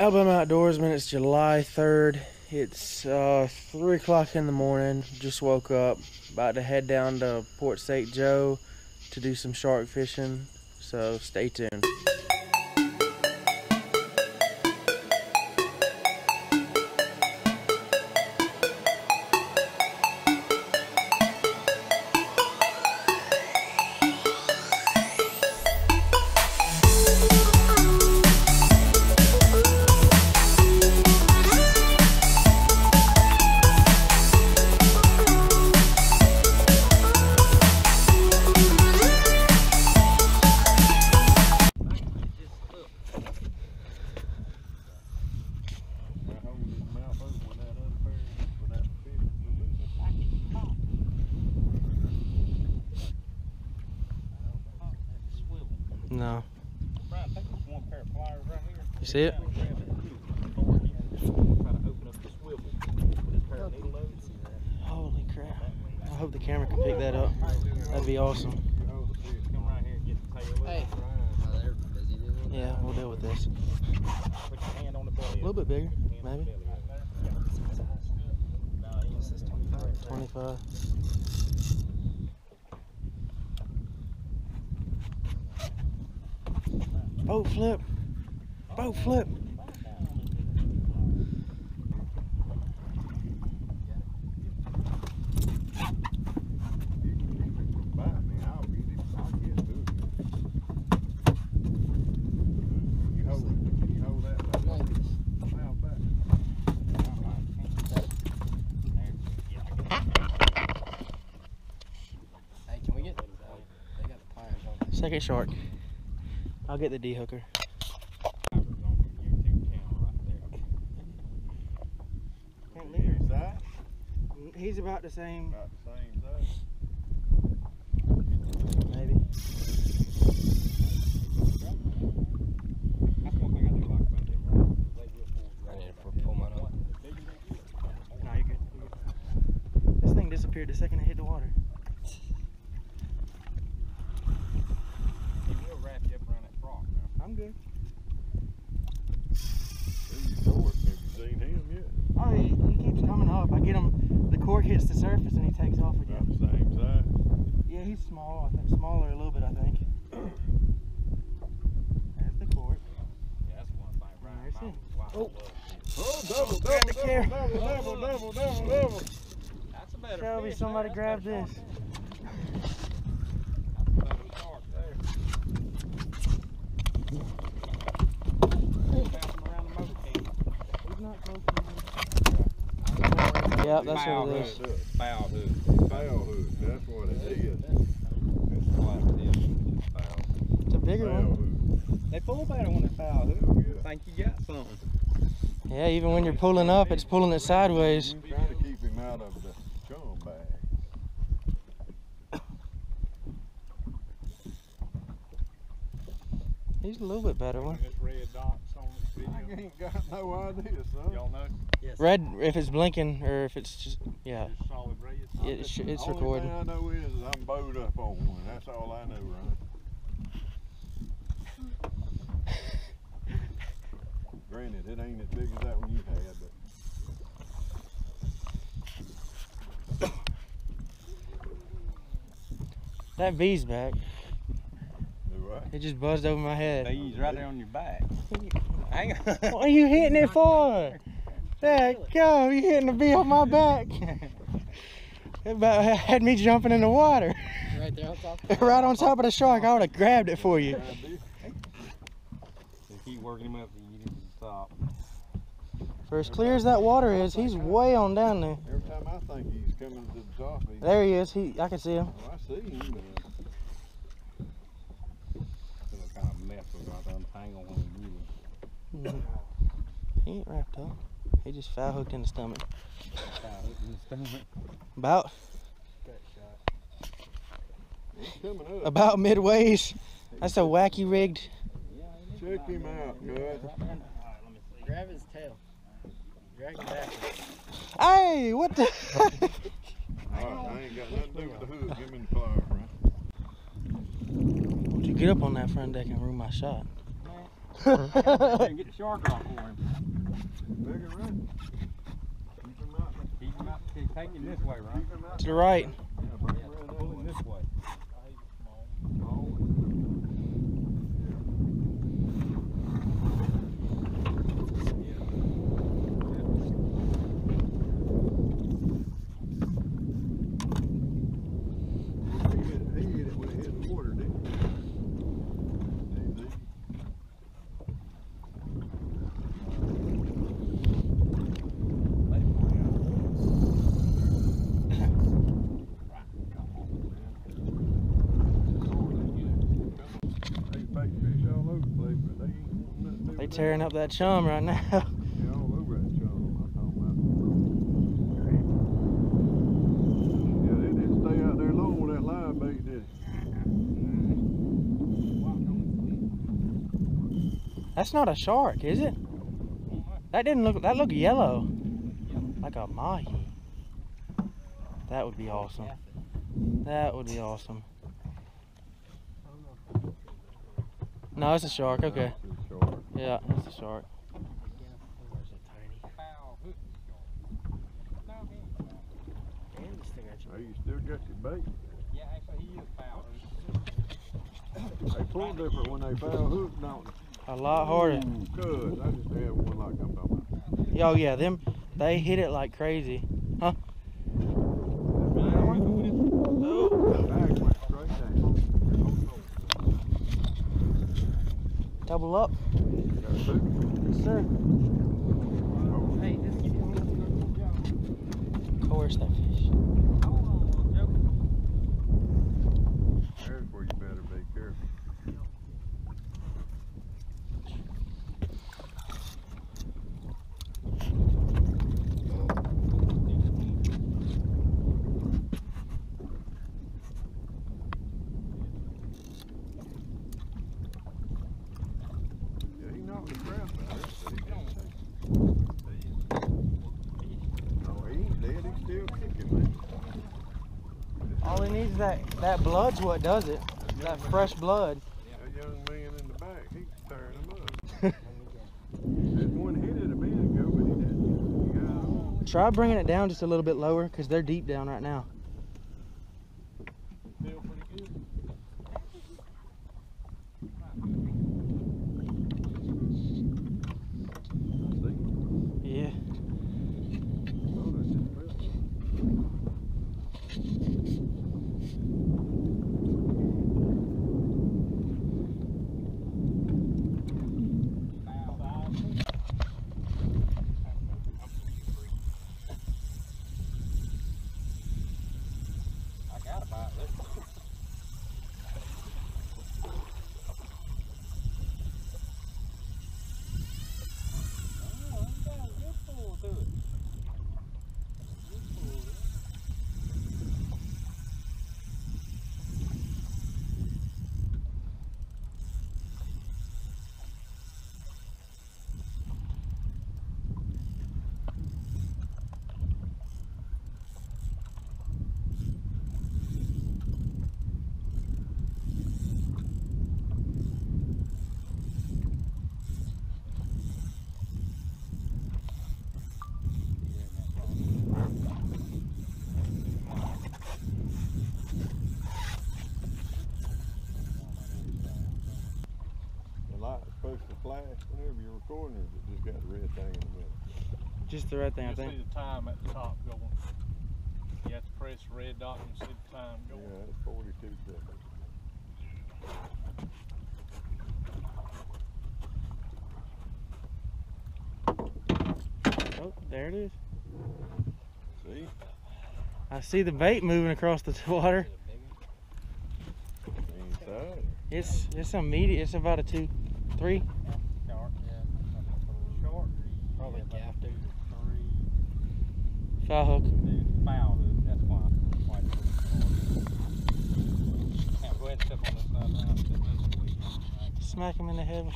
Alabama Outdoorsman, it's July 3rd. It's 3 o'clock in the morning. Just woke up. About to head down to Port St. Joe to do some shark fishing. So stay tuned. No. You see it? Holy crap. I hope the camera can pick that up. That'd be awesome. Hey. Yeah, we'll deal with this. A little bit bigger, maybe. 25. Boat flip. Boat flip. Second shark. I'll get the D-hooker. Can't leave his size? He's about the same. About the same size? Maybe. That's one thing I do like about them. I need to pull mine up. No, you're good. This thing disappeared the second it hit the water. I'm good. He's short. Have you seen him yet? Oh, he keeps coming up. I get him, the cork hits the surface and he takes off again. About the same size? Yeah, he's small. I think smaller a little bit, I think. There's the cork. Yeah, that's one thing right There's him. Wow. Oh, double. That's a better Shelby, fish. somebody grab this. Yeah, that's what it is. Foul hook. Foul hook. That's what it is. It's a bigger one. They pull better when they're foul hook. Oh, yeah. Think you got something. Yeah, even when you're pulling up, it's pulling it sideways. I'm trying to keep him out of the chum bag. He's a little bit better one. This red dots on the video. I ain't got no idea, son. Y'all know? Yes. Red if it's blinking or if it's just, yeah. Just solid red. It's Only recording. thing I know is I'm bowed up on one. That's all I know, right? Granted, it ain't as big as that one you had, but That V's back. do what? It just buzzed over my head. He's right there on your back. Hang on. What are you hitting it for? There you go, you hitting the V on my back. It about had me jumping in the water. Right there on top. Right on top of the shark. I would have grabbed it for you. So keep working him up till you get to the top. For as clear as that water is, he's way on down there. Every time I think he's coming to the top, There he is. I can see him. I see him. It's kind of mess with got to untangle when you get him. He ain't wrapped up. He just foul hooked in the stomach. Foul hooked in the stomach. About He's coming up. about midways. That's a wacky rigged. Check him out, bud. Grab his tail. Drag him back. Hey, what the? Alright, I ain't got nothing to do with the hook. Give me the pliers, right? Would you get up on that front deck and ruin my shot? Get the shark off for him. Bigger, right? Keep him out. Keep him out. Keep taking this way, right? Keep him out. To the right. Yeah, bring him around Pull him that this way. way. Small. He hit it when it hit the water, didn't he? They tearing up that chum right now. Yeah, all over that chum. I'm talking about. Yeah, they didn't stay out there long with that live bait, did they? That's not a shark, is it? That didn't look. That looked yellow, like a mahi. That would be awesome. That would be awesome. No, it's a shark. Okay. It's a shark. Yeah, it's a shark. Oh, you still got your bait? Yeah, actually he is foul. They pull different when they foul hook, don't they? A lot harder. Good. I just had one like I'm talking about. Oh yeah, them. They hit it like crazy. Huh? Bag went straight down. Double up. Got two. Yes, sir. Hey, this is Oh, where's that fish? There's where you better be careful. Yeah, he knocked the crap out of it, but he didn't take it. No, he ain't dead. He's still kicking, man. All he needs is that blood's what does it. That fresh blood. That young man in the back, he's tearing him up. That one hit it a minute ago, but he didn't. He got on. Try bringing it down just a little bit lower, because they're deep down right now. Feel pretty good. Yeah. Oh, that's just real. I got about this. The light's supposed to flash whenever you're recording, or is it just got the red thing in the middle? Just the right thing, I You think. see the time at the top going. You have to press the red dot and see the time going. Yeah, it's 42 seconds. Oh, there it is. See? I see the bait moving across the water. Inside. It's a medium. It's about a 2, 3. Shark, yeah. Short, probably about 2 to 3. Foul hook. Foul hook, that's why. Now go ahead and step on this side now. Step this way. Smack him in the head.